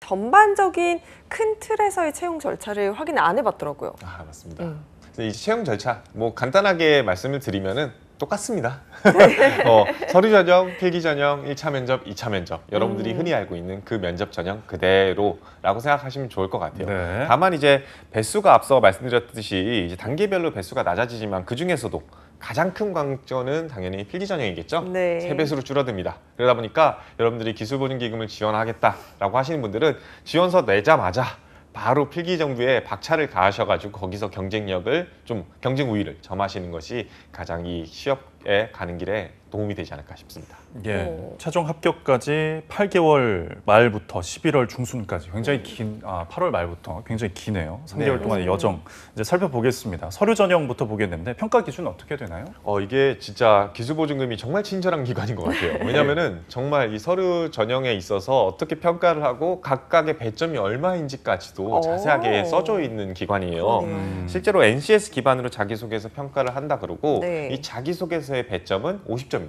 전반적인 큰 틀에서의 채용 절차를 확인 안 해봤더라고요. 아, 맞습니다. 이 채용 절차 뭐 간단하게 말씀을 드리면은 똑같습니다. 서류 전형, 필기 전형, 1차 면접, 2차 면접. 여러분들이 흔히 알고 있는 그 면접 전형 그대로라고 생각하시면 좋을 것 같아요. 네. 다만 이제 배수가 앞서 말씀드렸듯이 이제 단계별로 배수가 낮아지지만 그 중에서도 가장 큰 강조는 당연히 필기 전형이겠죠. 네. 3배수로 줄어듭니다. 그러다 보니까 여러분들이 기술보증기금을 지원하겠다라고 하시는 분들은 지원서 내자마자 바로 필기 정도에 박차를 가하셔가지고 거기서 경쟁력을 좀 경쟁 우위를 점하시는 것이 가장 이 취업에 가는 길에 도움이 되지 않을까 싶습니다. 예, 최종 합격까지 8개월 말부터 11월 중순까지 굉장히 긴, 8월 말부터 굉장히 기네요. 3개월 동안의 여정 이제 살펴보겠습니다. 서류 전형부터 보겠는데 평가 기준은 어떻게 되나요? 이게 진짜 기술보증금이 정말 친절한 기관인 것 같아요. 왜냐하면은 정말 이 서류 전형에 있어서 어떻게 평가를 하고 각각의 배점이 얼마인지까지도 자세하게 써져 있는 기관이에요. 실제로 NCS 기반으로 자기소개서 평가를 한다 그러고 네. 이 자기소개서의 배점은 50점입니다.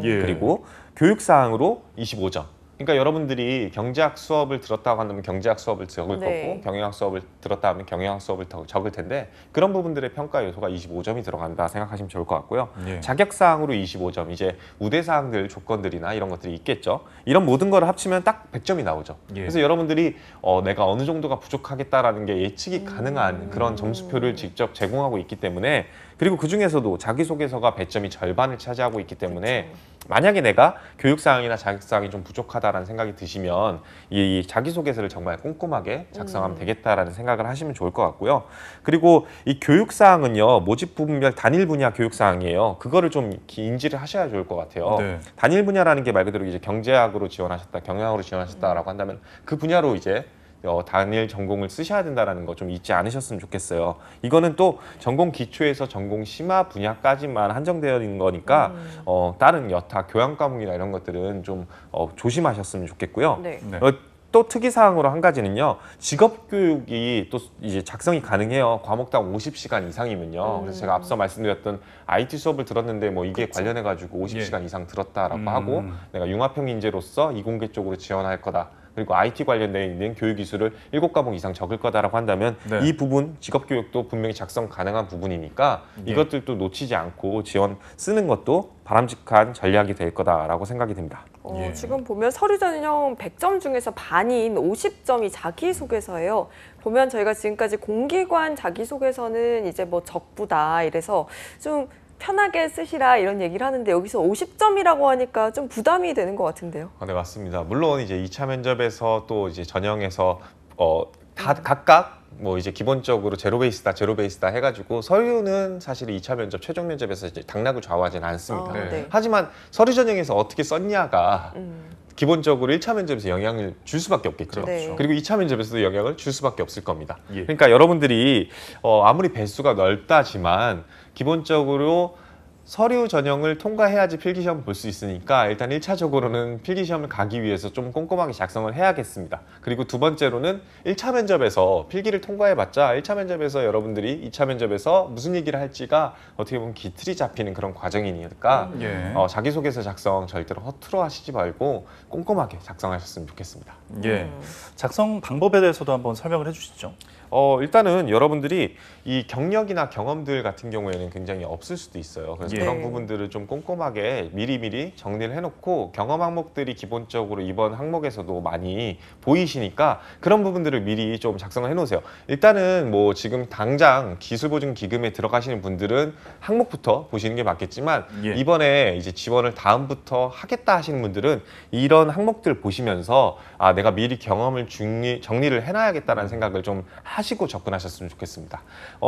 예. 그리고 교육사항으로 25점. 그러니까 여러분들이 경제학 수업을 들었다고 한다면 경제학 수업을 적을 네. 거고 경영학 수업을 들었다 하면 경영학 수업을 적을 텐데 그런 부분들의 평가 요소가 25점이 들어간다 생각하시면 좋을 것 같고요. 예. 자격사항으로 25점, 이제 우대사항들, 조건들이나 이런 것들이 있겠죠. 이런 모든 거를 합치면 딱 100점이 나오죠. 예. 그래서 여러분들이 내가 어느 정도가 부족하겠다라는 게 예측이 가능한 그런 점수표를 직접 제공하고 있기 때문에 그리고 그중에서도 자기소개서가 배점이 절반을 차지하고 있기 때문에 만약에 내가 교육사항이나 자격사항이 좀 부족하다라는 생각이 드시면 이 자기소개서를 정말 꼼꼼하게 작성하면 되겠다라는 생각을 하시면 좋을 것 같고요. 그리고 이 교육사항은요, 모집 부분별 단일 분야 교육사항이에요. 그거를 좀 인지를 하셔야 좋을 것 같아요. 네. 단일 분야라는 게 말 그대로 이제 경제학으로 지원하셨다, 경영학으로 지원하셨다라고 한다면 그 분야로 이제 단일 전공을 쓰셔야 된다는 거 좀 잊지 않으셨으면 좋겠어요. 이거는 또 전공 기초에서 전공 심화 분야까지만 한정되어 있는 거니까 다른 여타 교양 과목이나 이런 것들은 좀 조심하셨으면 좋겠고요. 네. 네. 또 특이사항으로 한 가지는요, 직업교육이 또 이제 작성이 가능해요. 과목당 50시간 이상이면요. 그래서 제가 앞서 말씀드렸던 IT 수업을 들었는데 뭐 이게 관련해가지고 50시간 이상 들었다라고 하고 내가 융합형인재로서 이공계 쪽으로 지원할 거다. 그리고 IT 관련되어 있는 교육 기술을 7과목 이상 적을 거다라고 한다면 네. 이 부분 직업교육도 분명히 작성 가능한 부분이니까 이것들도 놓치지 않고 지원 쓰는 것도 바람직한 전략이 될 거다라고 생각이 됩니다. 예. 지금 보면 서류 전형 100점 중에서 반인 50점이 자기소개서예요. 보면 저희가 지금까지 공기관 자기소개서는 이제 뭐 적부다 이래서 좀 편하게 쓰시라 이런 얘기를 하는데 여기서 50점이라고 하니까 좀 부담이 되는 것 같은데요. 네, 맞습니다. 물론 이제 2차 면접에서 또 이제 전형에서 다 각각 뭐 이제 기본적으로 제로 베이스다 해가지고 서류는 사실 2차 면접, 최종 면접에서 이제 당락을 좌우하지는 않습니다. 네. 하지만 서류 전형에서 어떻게 썼냐가 기본적으로 1차 면접에서 영향을 줄 수밖에 없겠죠. 네. 그리고 2차 면접에서도 영향을 줄 수밖에 없을 겁니다. 예. 그러니까 여러분들이 아무리 배수가 넓다지만 기본적으로 서류 전형을 통과해야지 필기시험 볼 수 있으니까 일단 1차적으로는 필기시험을 가기 위해서 좀 꼼꼼하게 작성을 해야겠습니다. 그리고 두 번째로는 1차 면접에서 필기를 통과해봤자 1차 면접에서 여러분들이 2차 면접에서 무슨 얘기를 할지가 어떻게 보면 기틀이 잡히는 그런 과정이니까 예. 자기소개서 작성 절대로 허투루 하시지 말고 꼼꼼하게 작성하셨으면 좋겠습니다. 예. 작성 방법에 대해서도 한번 설명을 해주시죠. 일단은 여러분들이 이 경력이나 경험들 같은 경우에는 굉장히 없을 수도 있어요. 그래서 예. 그런 부분들을 좀 꼼꼼하게 미리미리 정리를 해놓고 경험 항목들이 기본적으로 이번 항목에서도 많이 보이시니까 그런 부분들을 미리 좀 작성을 해놓으세요. 일단은 뭐 지금 당장 기술보증기금에 들어가시는 분들은 항목부터 보시는 게 맞겠지만 예. 이번에 이제 지원을 다음부터 하겠다 하시는 분들은 이런 항목들 보시면서 내가 미리 경험을 정리를 해놔야겠다는 생각을 좀 하시고 접근하셨으면 좋겠습니다.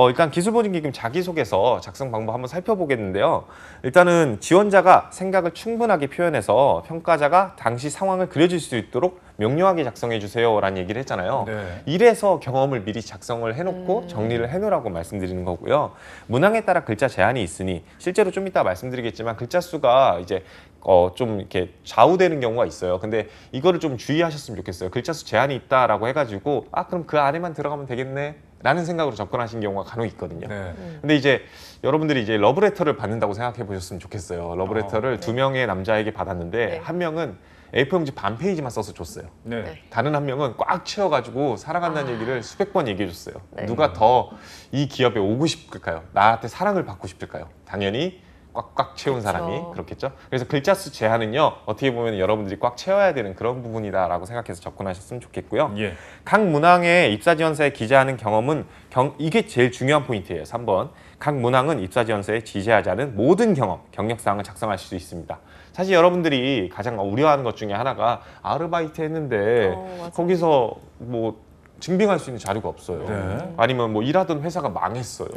일단 기술보증기금 자기소개서 작성 방법 한번 살펴보겠는데요. 일단은 지원자가 생각을 충분하게 표현해서 평가자가 당시 상황을 그려줄 수 있도록 명료하게 작성해 주세요 라는 얘기를 했잖아요. 네. 이래서 경험을 미리 작성을 해놓고 정리를 해놓으라고 말씀드리는 거고요. 문항에 따라 글자 제한이 있으니 실제로 좀 이따 말씀드리겠지만 글자 수가 이제 좀 이렇게 좌우되는 경우가 있어요. 근데 이거를 좀 주의하셨으면 좋겠어요. 글자 수 제한이 있다라고 해가지고 그럼 그 안에만 들어가면 되겠네 라는 생각으로 접근하신 경우가 간혹 있거든요. 네. 근데 이제 여러분들이 이제 러브레터를 받는다고 생각해 보셨으면 좋겠어요. 러브레터를 네. 2명의 남자에게 받았는데 네. 한 명은 A4용지 반 페이지만 써서 줬어요. 네. 네. 다른 한 명은 꽉 채워가지고 살아간다는 얘기를 수백 번 얘기해줬어요. 네. 누가 더 이 기업에 오고 싶을까요? 나한테 사랑을 받고 싶을까요? 당연히 꽉꽉 채운 그쵸. 사람이 그렇겠죠. 그래서 글자 수 제한은요, 어떻게 보면 여러분들이 꽉 채워야 되는 그런 부분이다라고 생각해서 접근하셨으면 좋겠고요. 예. 각 문항의 입사지원서에 기재하는 경험은 이게 제일 중요한 포인트예요. 3번. 각 문항은 입사지원서에 기재하지 않은 모든 경험, 경력사항을 작성하실 수 있습니다. 사실 여러분들이 가장 우려하는 것 중에 하나가 아르바이트 했는데 맞아요. 거기서 뭐 증빙할 수 있는 자료가 없어요. 네. 아니면 뭐 일하던 회사가 망했어요.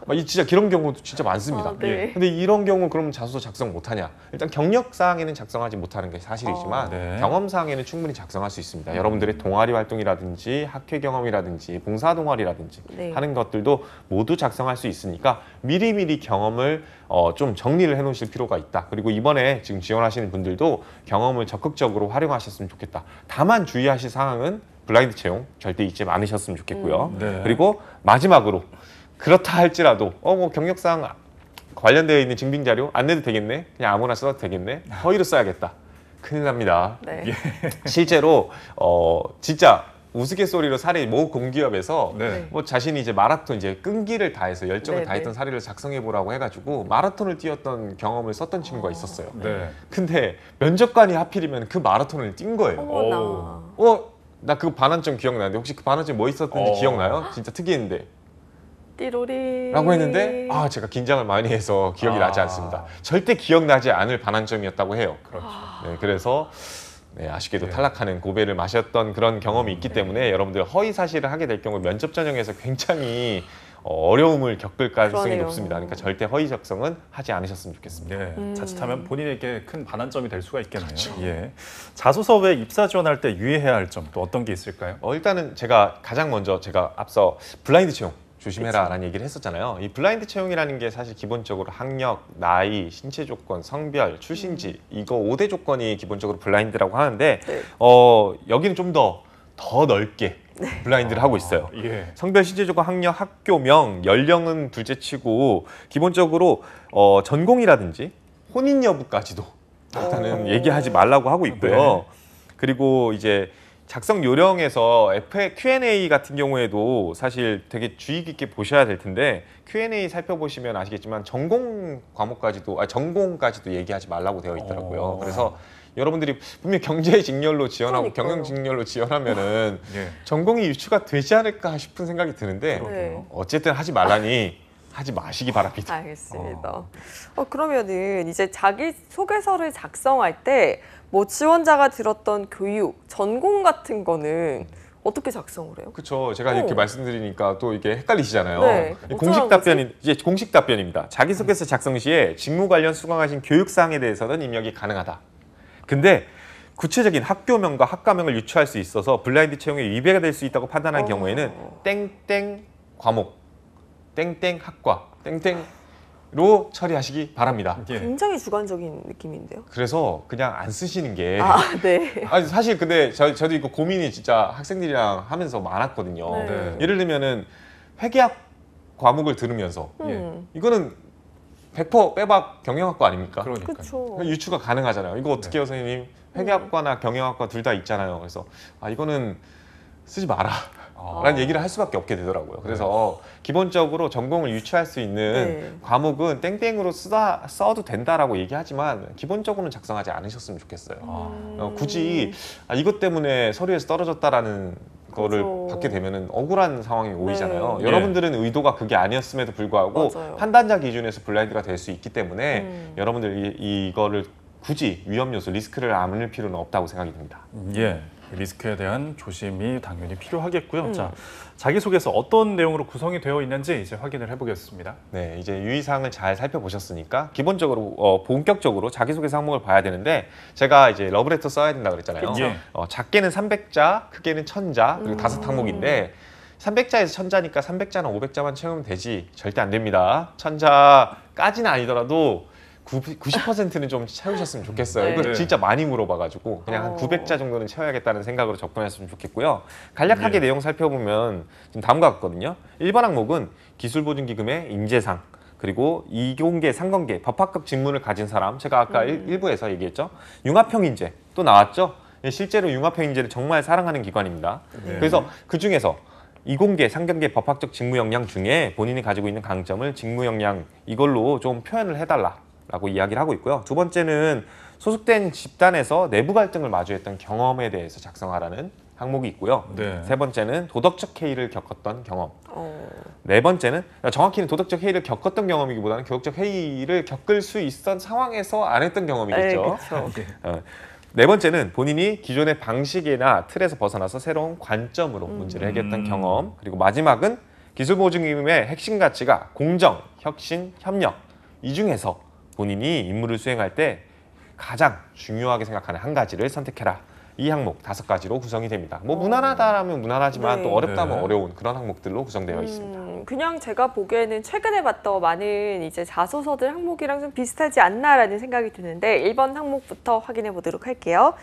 막 진짜 그런 경우도 진짜 많습니다. 아, 네. 근데 이런 경우 그럼 자소서 작성 못하냐? 일단 경력사항에는 작성하지 못하는 게 사실이지만 네. 경험사항에는 충분히 작성할 수 있습니다. 여러분들의 동아리 활동이라든지 학회 경험이라든지 봉사 동아리라든지 네. 하는 것들도 모두 작성할 수 있으니까 미리미리 경험을 좀 정리를 해놓으실 필요가 있다. 그리고 이번에 지금 지원하시는 분들도 경험을 적극적으로 활용하셨으면 좋겠다. 다만 주의하실 사항은 블라인드 채용 절대 잊지 않으셨으면 좋겠고요. 네. 그리고 마지막으로 그렇다 할지라도 뭐 경력상 관련되어 있는 증빙 자료 안 내도 되겠네, 그냥 아무나 써도 되겠네, 허위로 써야겠다. 큰일 납니다. 네. 실제로 진짜 우스갯소리로 사례 모 공기업에서 네. 뭐 자신이 이제 마라톤 이제 끈기를 다해서 열정을 네, 다했던 네. 사례를 작성해 보라고 해가지고 마라톤을 뛰었던 경험을 썼던 친구가 있었어요. 네. 근데 면접관이 하필이면 그 마라톤을 뛴 거예요. 어머나. 나 그거 반환점 기억나는데 혹시 그 반환점 뭐 있었는지 기억나요? 진짜 특이했는데 띠로리. 라고 했는데 제가 긴장을 많이 해서 기억이 나지 않습니다. 절대 기억나지 않을 반환점이었다고 해요. 그렇죠. 네, 그래서 아쉽게도 네. 탈락하는 고배를 마셨던 그런 경험이 있기 때문에 여러분들 허위 사실을 하게 될 경우 면접 전형에서 굉장히 어려움을 겪을 가능성이 그러네요. 높습니다. 그러니까 절대 허위 작성은 하지 않으셨으면 좋겠습니다. 네, 자칫하면 본인에게 큰 반환점이 될 수가 있겠네요. 예. 자소서 외 입사 지원할 때 유의해야 할 점 또 어떤 게 있을까요? 일단은 제가 가장 먼저 제가 앞서 블라인드 채용 조심해라라는 얘기를 했었잖아요. 이 블라인드 채용이라는 게 사실 기본적으로 학력, 나이, 신체 조건, 성별, 출신지 이거 5대 조건이 기본적으로 블라인드라고 하는데 네. 여기는 좀 더 넓게 블라인드를 하고 있어요. 예. 성별, 신체 조건, 학력, 학교명, 연령은 둘째치고 기본적으로 전공이라든지 혼인 여부까지도 일단은 얘기하지 말라고 하고 있고요. 네. 그리고 이제 작성 요령에서 Q&A 같은 경우에도 사실 되게 주의 깊게 보셔야 될 텐데 Q&A 살펴보시면 아시겠지만 전공까지도 얘기하지 말라고 되어 있더라고요. 그래서 여러분들이 분명 경제 직렬로 지원하고 그러니까요. 경영 직렬로 지원하면은 예. 전공이 유추가 되지 않을까 싶은 생각이 드는데 네. 어쨌든 하지 말라니 하지 마시기 바랍니다. 알겠습니다. 그러면은 이제 자기소개서를 작성할 때 뭐 지원자가 들었던 교육, 전공 같은 거는 어떻게 작성을 해요? 그렇죠. 제가 이렇게 말씀드리니까 또 이게 헷갈리시잖아요. 네. 공식 답변이 이제 공식 답변입니다. 자기소개서 작성 시에 직무 관련 수강하신 교육 사항에 대해서는 입력이 가능하다. 근데 구체적인 학교명과 학과명을 유추할 수 있어서 블라인드 채용에 위배가 될 수 있다고 판단한 경우에는 땡땡 과목, 땡땡 학과, 땡땡로 처리하시기 바랍니다. 예. 굉장히 주관적인 느낌인데요. 그래서 그냥 안 쓰시는 게 네. 아니 사실 근데 저도 이거 고민이 진짜 학생들이랑 하면서 많았거든요. 네. 예를 들면은 회계학 과목을 들으면서 이거는 100% 빼박 경영학과 아닙니까? 그러니까요. 그렇죠. 유추가 가능하잖아요. 이거 어떻게 해요, 선생님? 회계학과나 경영학과 둘 다 있잖아요. 그래서 이거는 쓰지 마라. 라는 얘기를 할 수밖에 없게 되더라고요. 그래서 기본적으로 전공을 유추할 수 있는 과목은 땡땡으로 써도 된다라고 얘기하지만 기본적으로는 작성하지 않으셨으면 좋겠어요. 굳이 이것 때문에 서류에서 떨어졌다라는 거를 그렇죠. 받게 되면은 억울한 상황이 오이잖아요. 네. 여러분들은 의도가 그게 아니었음에도 불구하고 맞아요. 판단자 기준에서 블라인드가 될 수 있기 때문에 여러분들 이거를 굳이 위험 요소, 리스크를 안을 필요는 없다고 생각이 듭니다. 예. 리스크에 대한 조심이 당연히 필요하겠고요. 자, 자기소개서 어떤 내용으로 구성이 되어 있는지 이제 확인을 해보겠습니다. 네, 이제 유의사항을 잘 살펴보셨으니까 기본적으로 본격적으로 자기소개서 항목을 봐야 되는데 제가 이제 러브레터 써야 된다 그랬잖아요. 그쵸. 작게는 300자, 크게는 1000자 그리고 5항목인데 300자에서 1000자니까 300자나 500자만 채우면 되지 절대 안 됩니다. 1000자까지는 아니더라도 90%는 좀 채우셨으면 좋겠어요. 네. 이거 네. 진짜 많이 물어봐가지고 그냥 한 900자 정도는 채워야겠다는 생각으로 접근하셨으면 좋겠고요. 간략하게 내용 살펴보면 지금 다음과 같거든요. 1번 항목은 기술보증기금의 인재상, 그리고 이공계, 상관계, 법학급 직무를 가진 사람, 제가 아까 일부에서 얘기했죠. 융합형 인재 또 나왔죠. 실제로 융합형 인재를 정말 사랑하는 기관입니다. 네. 그래서 그 중에서 이공계, 상경계 법학적 직무 역량 중에 본인이 가지고 있는 강점을 직무 역량 이걸로 좀 표현을 해달라라고 이야기를 하고 있고요. 두 번째는 소속된 집단에서 내부 갈등을 마주했던 경험에 대해서 작성하라는 항목이 있고요. 네. 세 번째는 도덕적 해이를 겪었던 경험. 어, 네 번째는 정확히는 도덕적 해이를 겪었던 경험이기보다는 도덕적 해이를 겪을 수 있던 상황에서 안 했던 네, 경험이겠죠. 그렇죠. 네 번째는 본인이 기존의 방식이나 틀에서 벗어나서 새로운 관점으로 문제를 해결했던 경험. 그리고 마지막은 기술보증임의 핵심 가치가 공정, 혁신, 협력. 이 중에서 본인이 임무를 수행할 때 가장 중요하게 생각하는 한 가지를 선택해라. 이 항목 5가지로 구성이 됩니다. 뭐 무난하다라면 무난하지만 네. 또 어렵다면 네. 어려운 그런 항목들로 구성되어 있습니다. 그냥 제가 보기에는 최근에 봤던 많은 이제 자소서들 항목이랑 좀 비슷하지 않나라는 생각이 드는데 1번 항목부터 확인해 보도록 할게요.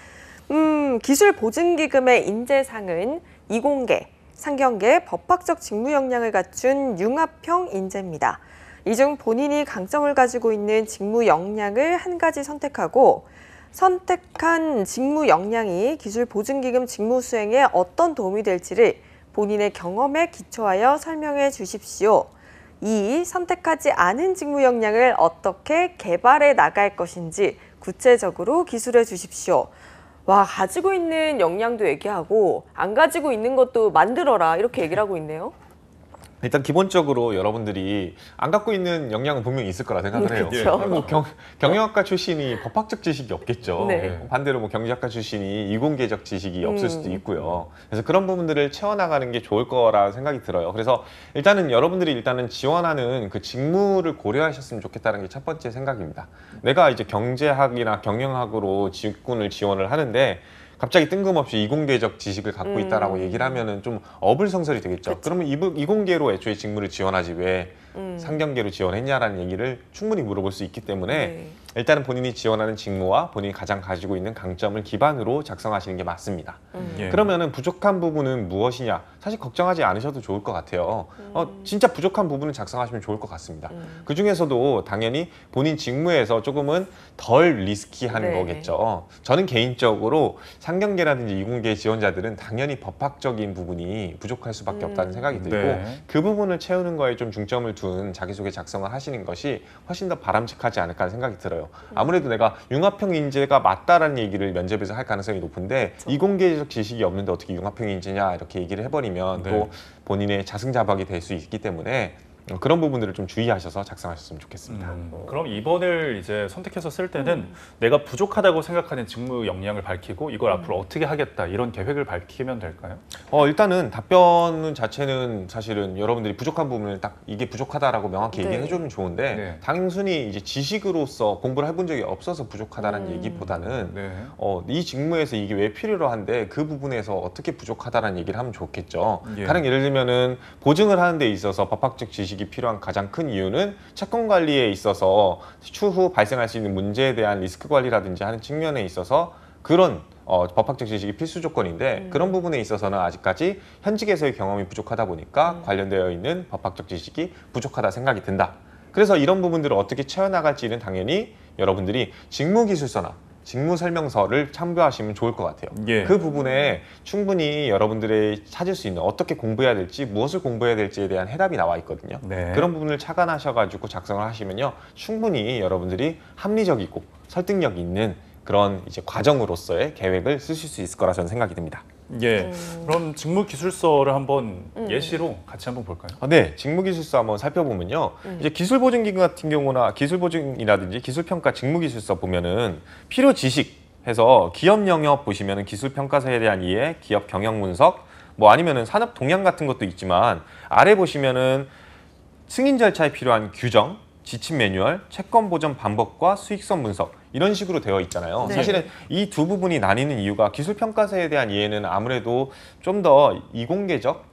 기술보증기금의 인재상은 이공계, 상경계, 법학적 직무 역량을 갖춘 융합형 인재입니다. 이 중 본인이 강점을 가지고 있는 직무 역량을 한 가지 선택하고 선택한 직무 역량이 기술보증기금 직무 수행에 어떤 도움이 될지를 본인의 경험에 기초하여 설명해 주십시오. 2. 선택하지 않은 직무 역량을 어떻게 개발해 나갈 것인지 구체적으로 기술해 주십시오. 와, 가지고 있는 역량도 얘기하고 안 가지고 있는 것도 만들어라 이렇게 얘기를 하고 있네요. 일단 기본적으로 여러분들이 안 갖고 있는 역량은 분명히 있을 거라 생각을 해요. 그렇죠. 뭐 경영학과 출신이 법학적 지식이 없겠죠. 네. 반대로 뭐 경제학과 출신이 이공계적 지식이 없을 수도 있고요. 그래서 그런 부분들을 채워나가는 게 좋을 거라 생각이 들어요. 그래서 일단은 여러분들이 일단은 지원하는 그 직무를 고려하셨으면 좋겠다는 게 첫 번째 생각입니다. 내가 이제 경제학이나 경영학으로 직군을 지원을 하는데 갑자기 뜬금없이 이공계적 지식을 갖고 있다라고 얘기를 하면은 좀 어불성설이 되겠죠. 그러면 이공계로 애초에 직무를 지원하지 왜 상경계로 지원했냐라는 얘기를 충분히 물어볼 수 있기 때문에 네. 일단은 본인이 지원하는 직무와 본인이 가장 가지고 있는 강점을 기반으로 작성하시는 게 맞습니다. 예. 그러면은 부족한 부분은 무엇이냐? 사실 걱정하지 않으셔도 좋을 것 같아요. 진짜 부족한 부분을 작성하시면 좋을 것 같습니다. 그 중에서도 당연히 본인 직무에서 조금은 덜 리스키한 네. 거겠죠. 저는 개인적으로 상경계라든지 이공계 지원자들은 당연히 법학적인 부분이 부족할 수밖에 없다는 생각이 들고 네. 그 부분을 채우는 거에 좀 중점을 둔 자기소개 작성을 하시는 것이 훨씬 더 바람직하지 않을까 하는 생각이 들어요. 아무래도 내가 융합형 인재가 맞다라는 얘기를 면접에서 할 가능성이 높은데 이공계적 지식이 없는데 어떻게 융합형 인재냐 이렇게 얘기를 해버리면 네. 또 본인의 자승자박이 될 수 있기 때문에 그런 부분들을 좀 주의하셔서 작성하셨으면 좋겠습니다. 그럼 2번을 이제 선택해서 쓸 때는 내가 부족하다고 생각하는 직무 역량을 밝히고 이걸 앞으로 어떻게 하겠다 이런 계획을 밝히면 될까요? 일단은 답변 자체는 사실은 여러분들이 부족한 부분을 딱 이게 부족하다라고 명확히 네. 얘기해 주면 좋은데 네. 단순히 이제 지식으로서 공부를 해본 적이 없어서 부족하다는 얘기보다는 네. 이 직무에서 이게 왜 필요로 한데 그 부분에서 어떻게 부족하다라는 얘기를 하면 좋겠죠. 예. 가령 예를 들면은 보증을 하는 데 있어서 법학적 지식이 필요한 가장 큰 이유는 채권 관리에 있어서 추후 발생할 수 있는 문제에 대한 리스크 관리라든지 하는 측면에 있어서 그런 법학적 지식이 필수 조건인데 그런 부분에 있어서는 아직까지 현직에서의 경험이 부족하다 보니까 관련되어 있는 법학적 지식이 부족하다 생각이 든다. 그래서 이런 부분들을 어떻게 채워나갈지는 당연히 여러분들이 직무기술서나 직무설명서를 참고하시면 좋을 것 같아요. 예. 그 부분에 충분히 여러분들이 찾을 수 있는 어떻게 공부해야 될지 무엇을 공부해야 될지에 대한 해답이 나와 있거든요. 네. 그런 부분을 착안하셔가지고 작성을 하시면요 충분히 여러분들이 합리적이고 설득력 있는 그런 이제 과정으로서의 계획을 쓰실 수 있을 거라 저는 생각이 듭니다. 예. 그럼 직무 기술서를 한번 예시로 같이 한번 볼까요? 네, 직무기술서 한번 살펴보면요. 이제 기술보증기금 같은 경우나 기술보증이라든지 기술평가 직무기술서 보면은 필요 지식 해서 기업 영역 보시면은 기술평가서에 대한 이해, 기업 경영 분석, 뭐 아니면은 산업 동향 같은 것도 있지만 아래 보시면은 승인 절차에 필요한 규정, 지침 매뉴얼, 채권 보전 방법과 수익성 분석 이런 식으로 되어 있잖아요. 네. 사실은 이 두 부분이 나뉘는 이유가 기술평가서에 대한 이해는 아무래도 좀 더 이공계적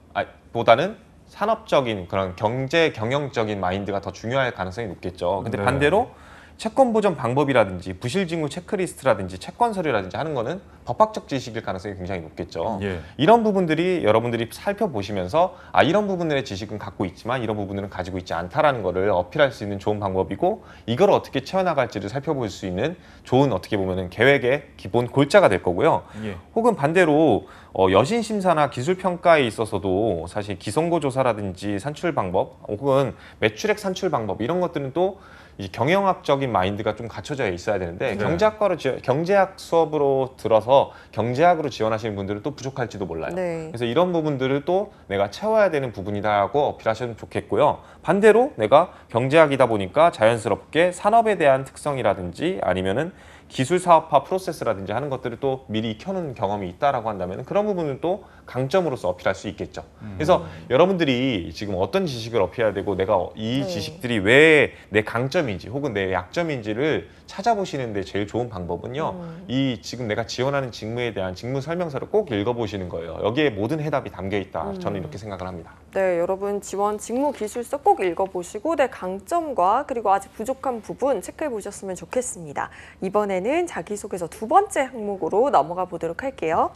보다는 산업적인 그런 경제 경영적인 마인드가 더 중요할 가능성이 높겠죠. 근데 네. 반대로 채권 보전 방법이라든지 부실 징후 체크리스트라든지 채권 서류라든지 하는 거는 법학적 지식일 가능성이 굉장히 높겠죠. 예. 이런 부분들이 여러분들이 살펴보시면서 아 이런 부분들의 지식은 갖고 있지만 이런 부분들은 가지고 있지 않다라는 거를 어필할 수 있는 좋은 방법이고 이걸 어떻게 채워나갈지를 살펴볼 수 있는 좋은 어떻게 보면은 계획의 기본 골자가 될 거고요. 예. 혹은 반대로 여신 심사나 기술 평가에 있어서도 사실 기성고 조사라든지 산출 방법 혹은 매출액 산출 방법 이런 것들은 또 이 경영학적인 마인드가 좀 갖춰져 있어야 되는데 네. 경제학 수업으로 들어서 경제학으로 지원하시는 분들은 또 부족할지도 몰라요. 네. 그래서 이런 부분들을 또 내가 채워야 되는 부분이다라고 어필하시면 좋겠고요. 반대로 내가 경제학이다 보니까 자연스럽게 산업에 대한 특성이라든지 아니면은 기술 사업화 프로세스라든지 하는 것들을 또 미리 익혀놓은 경험이 있다라고 한다면 그런 부분은 또 강점으로서 어필할 수 있겠죠. 그래서 여러분들이 지금 어떤 지식을 어필해야 되고 내가 이 네. 지식들이 왜 내 강점인지 혹은 내 약점인지를 찾아보시는 데 제일 좋은 방법은요. 이 지금 내가 지원하는 직무에 대한 직무 설명서를 꼭 읽어보시는 거예요. 여기에 모든 해답이 담겨 있다. 저는 이렇게 생각을 합니다. 네, 여러분 지원 직무 기술서 꼭 읽어보시고 내 강점과 그리고 아직 부족한 부분 체크해 보셨으면 좋겠습니다. 이번에는 자기소개서 두 번째 항목으로 넘어가 보도록 할게요.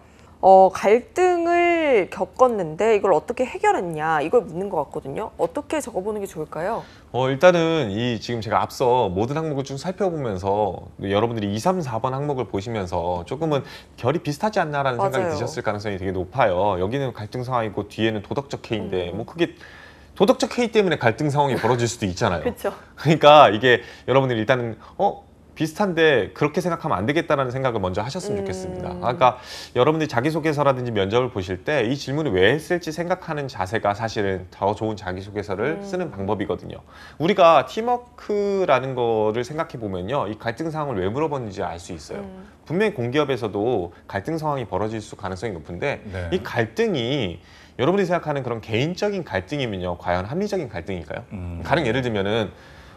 갈등을 겪었는데 이걸 어떻게 해결했냐 이걸 묻는 것 같거든요. 어떻게 적어보는 게 좋을까요? 일단은 이 지금 제가 앞서 모든 항목을 쭉 살펴보면서 여러분들이 2, 3, 4번 항목을 보시면서 조금은 결이 비슷하지 않나라는 생각이 맞아요. 드셨을 가능성이 되게 높아요. 여기는 갈등 상황이고 뒤에는 도덕적 K인데 뭐 그게 도덕적 K 때문에 갈등 상황이 벌어질 수도 있잖아요. 그렇죠. 그러니까 이게 여러분들이 일단은 비슷한데 그렇게 생각하면 안 되겠다라는 생각을 먼저 하셨으면 좋겠습니다. 그러니까 여러분들이 자기소개서라든지 면접을 보실 때 이 질문을 왜 했을지 생각하는 자세가 사실은 더 좋은 자기소개서를 쓰는 방법이거든요. 우리가 팀워크라는 거를 생각해 보면요. 이 갈등 상황을 왜 물어봤는지 알 수 있어요. 분명히 공기업에서도 갈등 상황이 벌어질 수 가능성이 높은데 네. 이 갈등이 여러분들이 생각하는 그런 개인적인 갈등이면요. 과연 합리적인 갈등일까요? 가령 예를 들면은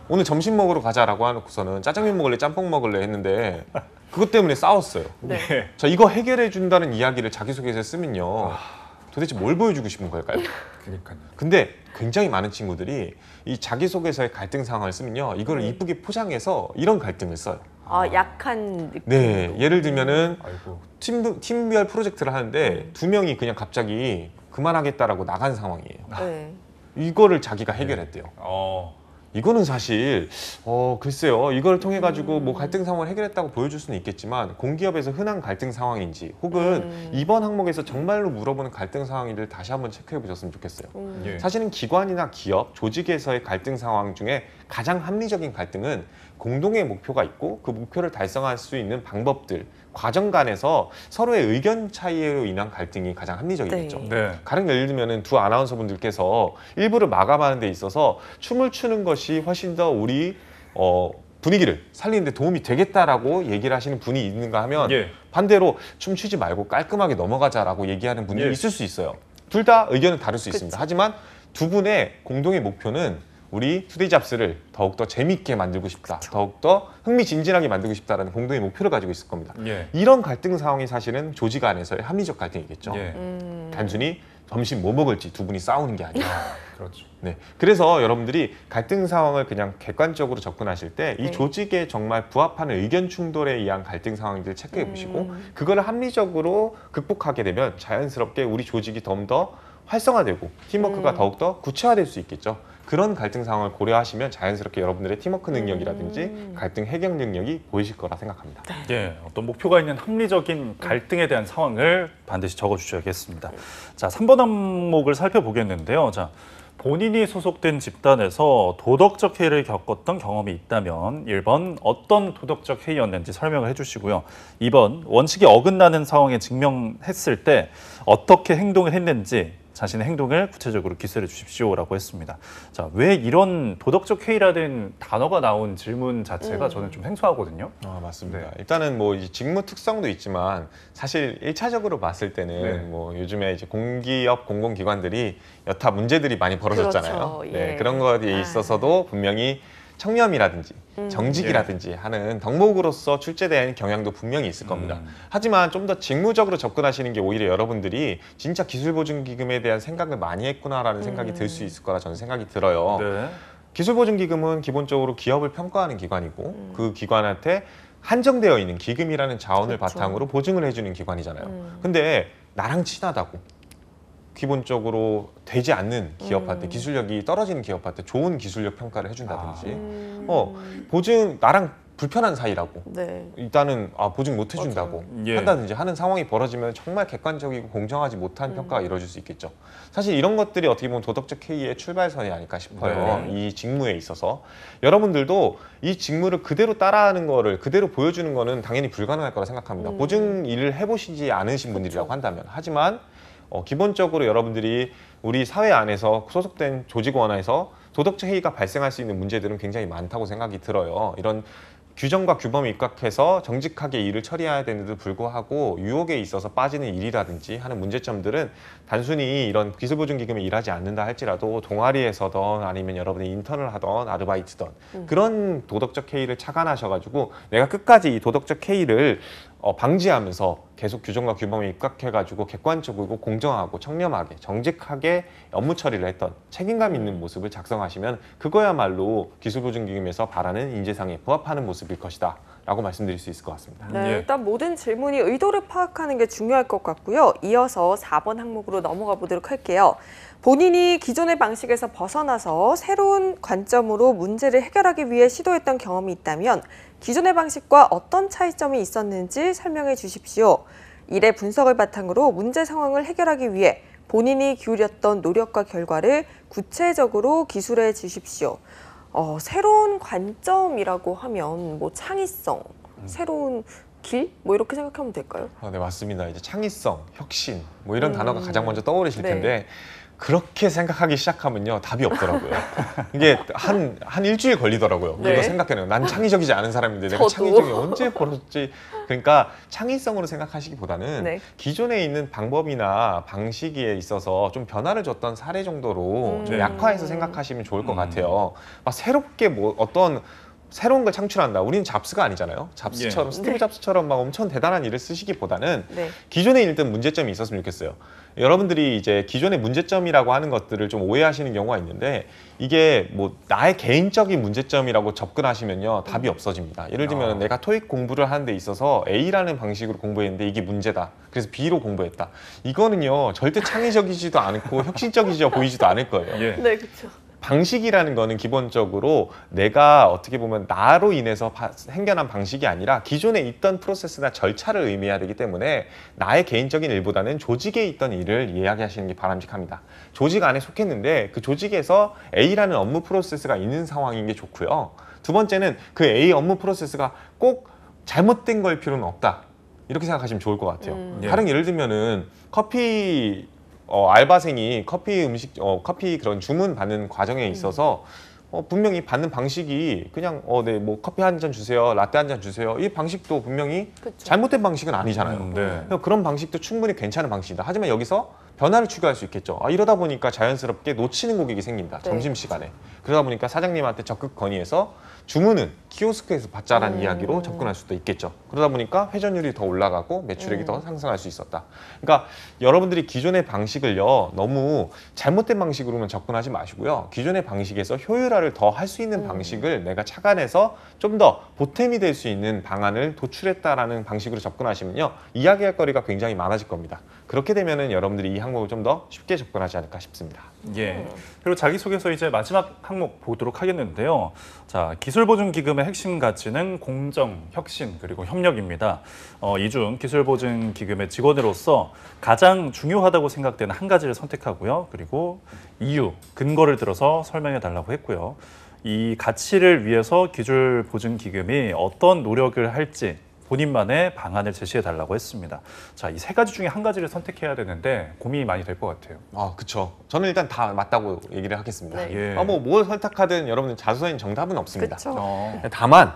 오늘 점심 먹으러 가자라고 해놓고서는 짜장면 먹을래 짬뽕 먹을래 했는데 그것 때문에 싸웠어요. 네. 자, 이거 해결해 준다는 이야기를 자기소개서에 쓰면요. 도대체 뭘 보여주고 싶은 걸까요? 그러니까요. 근데 굉장히 많은 친구들이 이 자기소개서의 갈등 상황을 쓰면요. 이거를 이쁘게 포장해서 이런 갈등을 써요. 약한 느낌. 네, 예를 들면은 아이고. 팀별 프로젝트를 하는데 두 명이 그냥 갑자기 그만하겠다라고 나간 상황이에요. 네. 이거를 자기가 해결했대요. 이거는 사실 글쎄요. 이걸 통해 가지고 뭐 갈등 상황을 해결했다고 보여줄 수는 있겠지만 공기업에서 흔한 갈등 상황인지 혹은 이번 항목에서 정말로 물어보는 갈등 상황인지를 다시 한번 체크해 보셨으면 좋겠어요. 예. 사실은 기관이나 기업, 조직에서의 갈등 상황 중에 가장 합리적인 갈등은 공동의 목표가 있고 그 목표를 달성할 수 있는 방법들, 과정 간에서 서로의 의견 차이로 인한 갈등이 가장 합리적이겠죠. 네. 네. 가령 예를 들면은 두 아나운서분들께서 일부를 마감하는 데 있어서 춤을 추는 것이 훨씬 더 우리 분위기를 살리는 데 도움이 되겠다라고 얘기를 하시는 분이 있는가 하면 예. 반대로 춤추지 말고 깔끔하게 넘어가자라고 얘기하는 분이 예. 있을 수 있어요. 둘 다 의견은 다를 수 있습니다. 하지만 두 분의 공동의 목표는 우리 투데이 잡스를 더욱더 재미있게 만들고 싶다. 더욱더 흥미진진하게 만들고 싶다라는 공동의 목표를 가지고 있을 겁니다. 예. 이런 갈등 상황이 사실은 조직 안에서의 합리적 갈등이겠죠. 예. 단순히 점심 뭐 먹을지 두 분이 싸우는 게 아니라. 그렇죠. 네. 그래서 여러분들이 갈등 상황을 그냥 객관적으로 접근하실 때 이 네. 조직에 정말 부합하는 의견 충돌에 의한 갈등 상황들을 체크해 보시고 그거를 합리적으로 극복하게 되면 자연스럽게 우리 조직이 더 활성화되고 팀워크가 더욱더 구체화될 수 있겠죠. 그런 갈등 상황을 고려하시면 자연스럽게 여러분들의 팀워크 능력이라든지 갈등 해결 능력이 보이실 거라 생각합니다. 예, 어떤 목표가 있는 합리적인 갈등에 대한 상황을 반드시 적어주셔야겠습니다. 자, 3번 항목을 살펴보겠는데요. 자, 본인이 소속된 집단에서 도덕적 해이를 겪었던 경험이 있다면 1번 어떤 도덕적 해이였는지 설명을 해주시고요. 2번 원칙이 어긋나는 상황에 직면했을 때 어떻게 행동을 했는지 자신의 행동을 구체적으로 기술해 주십시오라고 했습니다. 자, 왜 이런 도덕적 해이라는 단어가 나온 질문 자체가 저는 좀 생소하거든요. 맞습니다. 네. 일단은 뭐 이 직무 특성도 있지만 사실 1차적으로 봤을 때는 네. 뭐 요즘에 이제 공기업 공공기관들이 여타 문제들이 많이 벌어졌잖아요. 그렇죠. 네, 예. 그런 것에 있어서도 분명히 청렴이라든지 정직이라든지 하는 덕목으로서 출제된 경향도 분명히 있을 겁니다. 하지만 좀 더 직무적으로 접근하시는 게 오히려 여러분들이 진짜 기술보증기금에 대한 생각을 많이 했구나라는 생각이 들 수 있을 거라 저는 생각이 들어요. 네. 기술보증기금은 기본적으로 기업을 평가하는 기관이고 그 기관한테 한정되어 있는 기금이라는 자원을 그렇죠. 바탕으로 보증을 해주는 기관이잖아요. 근데 나랑 친하다고 기본적으로 되지 않는 기업한테 기술력이 떨어지는 기업한테 좋은 기술력 평가를 해준다든지 보증 나랑 불편한 사이라고 네. 일단은 보증 못 해준다고 예. 한다든지 하는 상황이 벌어지면 정말 객관적이고 공정하지 못한 평가가 이루어질 수 있겠죠. 사실 이런 것들이 어떻게 보면 도덕적 해이의 출발선이 아닐까 싶어요. 네. 이 직무에 있어서 여러분들도 이 직무를 그대로 따라하는 거를 그대로 보여주는 거는 당연히 불가능할 거라 생각합니다. 보증 일을 해보시지 않으신 분들이라고 한다면. 하지만 기본적으로 여러분들이 우리 사회 안에서 소속된 조직원에서 도덕적 해이가 발생할 수 있는 문제들은 굉장히 많다고 생각이 들어요. 이런 규정과 규범에 입각해서 정직하게 일을 처리해야 되는데도 불구하고 유혹에 있어서 빠지는 일이라든지 하는 문제점들은 단순히 이런 기술보증기금에 일하지 않는다 할지라도 동아리에서든 아니면 여러분이 인턴을 하던 아르바이트든 그런 도덕적 해이를 착안하셔가지고 내가 끝까지 이 도덕적 해이를 방지하면서 계속 규정과 규범에 입각해가지고 객관적이고 공정하고 청렴하게 정직하게 업무 처리를 했던 책임감 있는 모습을 작성하시면 그거야말로 기술보증기금에서 바라는 인재상에 부합하는 모습일 것이다 라고 말씀드릴 수 있을 것 같습니다. 네, 예. 일단 모든 질문이 의도를 파악하는 게 중요할 것 같고요. 이어서 4번 항목으로 넘어가 보도록 할게요. 본인이 기존의 방식에서 벗어나서 새로운 관점으로 문제를 해결하기 위해 시도했던 경험이 있다면 기존의 방식과 어떤 차이점이 있었는지 설명해 주십시오. 이래 분석을 바탕으로 문제 상황을 해결하기 위해 본인이 기울였던 노력과 결과를 구체적으로 기술해 주십시오. 새로운 관점이라고 하면 뭐 창의성, 새로운 길? 뭐 이렇게 생각하면 될까요? 네, 맞습니다. 이제 창의성, 혁신 뭐 이런 단어가 가장 먼저 떠오르실 네. 텐데 그렇게 생각하기 시작하면요 답이 없더라고요. 이게 한 일주일 걸리더라고요. 네. 이거 생각해내요. 난 창의적이지 않은 사람인데 내가 저도. 창의적이 언제 벌어졌지? 그러니까 창의성으로 생각하시기보다는 네. 기존에 있는 방법이나 방식에 있어서 좀 변화를 줬던 사례 정도로 좀 네. 약화해서 생각하시면 좋을 것 같아요. 막 새롭게 뭐 어떤 새로운 걸 창출한다. 우리는 잡스가 아니잖아요. 잡스처럼 예. 스티브 네. 잡스처럼 막 엄청 대단한 일을 쓰시기보다는 네. 기존에 일단 문제점이 있었으면 좋겠어요. 여러분들이 이제 기존의 문제점이라고 하는 것들을 좀 오해하시는 경우가 있는데 이게 뭐 나의 개인적인 문제점이라고 접근하시면요 답이 없어집니다. 예를 들면 내가 토익 공부를 하는 데 있어서 A라는 방식으로 공부했는데 이게 문제다. 그래서 B로 공부했다. 이거는요 절대 창의적이지도 않고 혁신적이지 보이지도 않을 거예요. 예. 네, 그렇죠. 방식이라는 거는 기본적으로 내가 어떻게 보면 나로 인해서 생겨난 방식이 아니라 기존에 있던 프로세스나 절차를 의미해야 되기 때문에 나의 개인적인 일보다는 조직에 있던 일을 이야기하시는 게 바람직합니다. 조직 안에 속했는데 그 조직에서 A라는 업무 프로세스가 있는 상황인 게 좋고요. 두 번째는 그 A 업무 프로세스가 꼭 잘못된 걸 필요는 없다. 이렇게 생각하시면 좋을 것 같아요. 예. 다른 예를 들면은 커피 알바생이 커피 그런 주문 받는 과정에 있어서 분명히 받는 방식이 그냥 네, 뭐 커피 한 잔 주세요, 라떼 한 잔 주세요. 이 방식도 분명히 그쵸. 잘못된 방식은 아니잖아요. 네. 그래서 그런 방식도 충분히 괜찮은 방식이다. 하지만 여기서 변화를 추구할 수 있겠죠. 이러다 보니까 자연스럽게 놓치는 고객이 생긴다. 네. 점심시간에. 그러다 보니까 사장님한테 적극 건의해서 주문은 키오스크에서 받자라는 이야기로 접근할 수도 있겠죠. 그러다 보니까 회전율이 더 올라가고 매출액이 더 상승할 수 있었다. 그러니까 여러분들이 기존의 방식을요 너무 잘못된 방식으로만 접근하지 마시고요. 기존의 방식에서 효율화를 더 할 수 있는 방식을 내가 착안해서 좀 더 보탬이 될 수 있는 방안을 도출했다라는 방식으로 접근하시면요 이야기할 거리가 굉장히 많아질 겁니다. 그렇게 되면은 여러분들이 이 항목을 좀 더 쉽게 접근하지 않을까 싶습니다. 예. 그리고 자기소개서 이제 마지막 항목 보도록 하겠는데요. 자, 기술보증기금의 핵심 가치는 공정, 혁신, 그리고 협력입니다. 이 중 기술보증기금의 직원으로서 가장 중요하다고 생각되는 한 가지를 선택하고요. 그리고 이유, 근거를 들어서 설명해 달라고 했고요. 이 가치를 위해서 기술보증기금이 어떤 노력을 할지 본인만의 방안을 제시해 달라고 했습니다. 자, 이 세 가지 중에 한 가지를 선택해야 되는데 고민이 많이 될 것 같아요. 그렇죠. 저는 일단 다 맞다고 얘기를 하겠습니다. 네. 예. 뭘 선택하든 여러분들 자수서인 정답은 없습니다. 그렇죠. 다만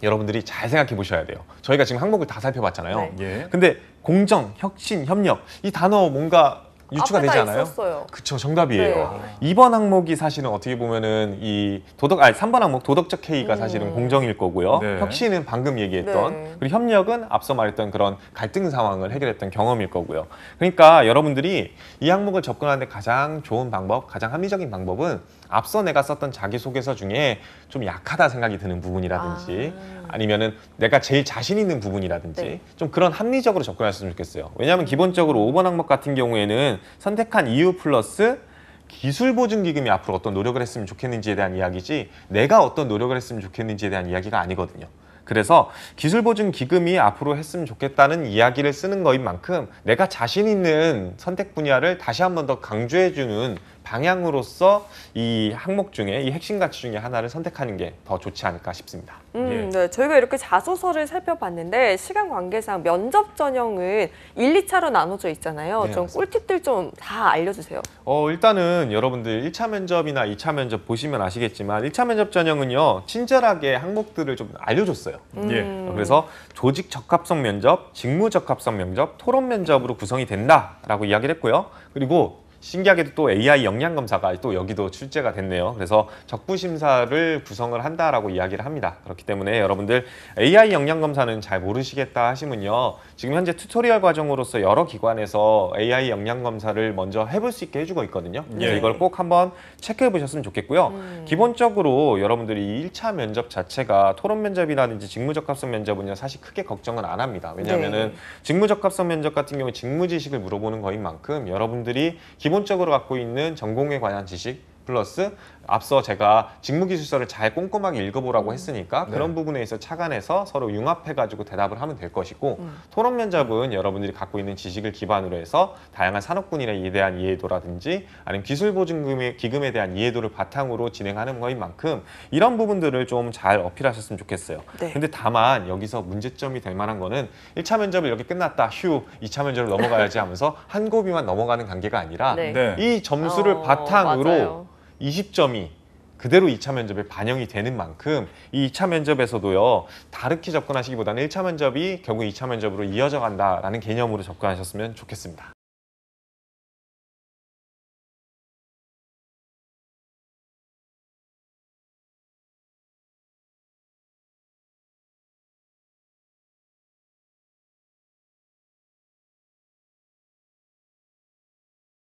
여러분들이 잘 생각해 보셔야 돼요. 저희가 지금 항목을 다 살펴봤잖아요. 네. 예. 근데 공정, 혁신, 협력 이 단어 뭔가 유추가 앞에 되지 다 않아요? 있었어요. 그쵸, 정답이에요. 네. 2번 항목이 사실은 어떻게 보면은 이 3번 항목 도덕적 해이가 사실은 공정일 거고요. 네. 혁신은 방금 얘기했던 네. 그리고 협력은 앞서 말했던 그런 갈등 상황을 해결했던 경험일 거고요. 그러니까 여러분들이 이 항목을 접근하는데 가장 좋은 방법, 가장 합리적인 방법은 앞서 내가 썼던 자기소개서 중에 좀 약하다 생각이 드는 부분이라든지 아니면은 내가 제일 자신 있는 부분이라든지 네. 좀 그런 합리적으로 접근하셨으면 좋겠어요. 왜냐하면 기본적으로 5번 항목 같은 경우에는 선택한 이유 플러스 기술 보증 기금이 앞으로 어떤 노력을 했으면 좋겠는지에 대한 이야기지 내가 어떤 노력을 했으면 좋겠는지에 대한 이야기가 아니거든요. 그래서 기술 보증 기금이 앞으로 했으면 좋겠다는 이야기를 쓰는 거인 만큼 내가 자신 있는 선택 분야를 다시 한 번 더 강조해주는 방향으로서 이 항목 중에 이 핵심 가치 중에 하나를 선택하는 게 더 좋지 않을까 싶습니다. 예. 네, 저희가 이렇게 자소서를 살펴봤는데 시간 관계상 면접 전형은 1, 2차로 나눠져 있잖아요. 네, 좀 맞습니다. 꿀팁들 좀 다 알려주세요. 일단은 여러분들 1차 면접이나 2차 면접 보시면 아시겠지만 1차 면접 전형은요 친절하게 항목들을 좀 알려줬어요. 예. 그래서 조직 적합성 면접, 직무 적합성 면접, 토론 면접으로 구성이 된다라고 이야기를 했고요. 그리고 신기하게도 또 AI 역량 검사가 또 여기도 출제가 됐네요. 그래서 적부 심사를 구성을 한다라고 이야기를 합니다. 그렇기 때문에 여러분들 AI 역량 검사는 잘 모르시겠다 하시면요. 지금 현재 튜토리얼 과정으로서 여러 기관에서 AI 역량 검사를 먼저 해볼 수 있게 해주고 있거든요. 그래서 예. 이걸 꼭 한번 체크해 보셨으면 좋겠고요. 기본적으로 여러분들이 1차 면접 자체가 토론 면접이라든지 직무 적합성 면접은요. 사실 크게 걱정은 안 합니다. 왜냐하면은 직무 적합성 면접 같은 경우 직무 지식을 물어보는 거인 만큼 여러분들이 기본적으로 갖고 있는 전공에 관한 지식 플러스 앞서 제가 직무기술서를 잘 꼼꼼하게 읽어보라고 했으니까 그런 부분에 있어 착안해서 서로 융합해가지고 대답을 하면 될 것이고 토론 면접은 여러분들이 갖고 있는 지식을 기반으로 해서 다양한 산업군인에 대한 이해도라든지 아니면 기술보증기금에 대한 이해도를 바탕으로 진행하는 거인 만큼 이런 부분들을 좀 잘 어필하셨으면 좋겠어요. 네. 근데 다만 여기서 문제점이 될 만한 거는 1차 면접을 이렇게 끝났다 휴 2차 면접을 넘어가야지 하면서 한 고비만 넘어가는 관계가 아니라 네. 네. 이 점수를 바탕으로 맞아요. 20점이 그대로 2차 면접에 반영이 되는 만큼 이 2차 면접에서도요 다르게 접근하시기보다는 1차 면접이 결국 2차 면접으로 이어져 간다라는 개념으로 접근하셨으면 좋겠습니다.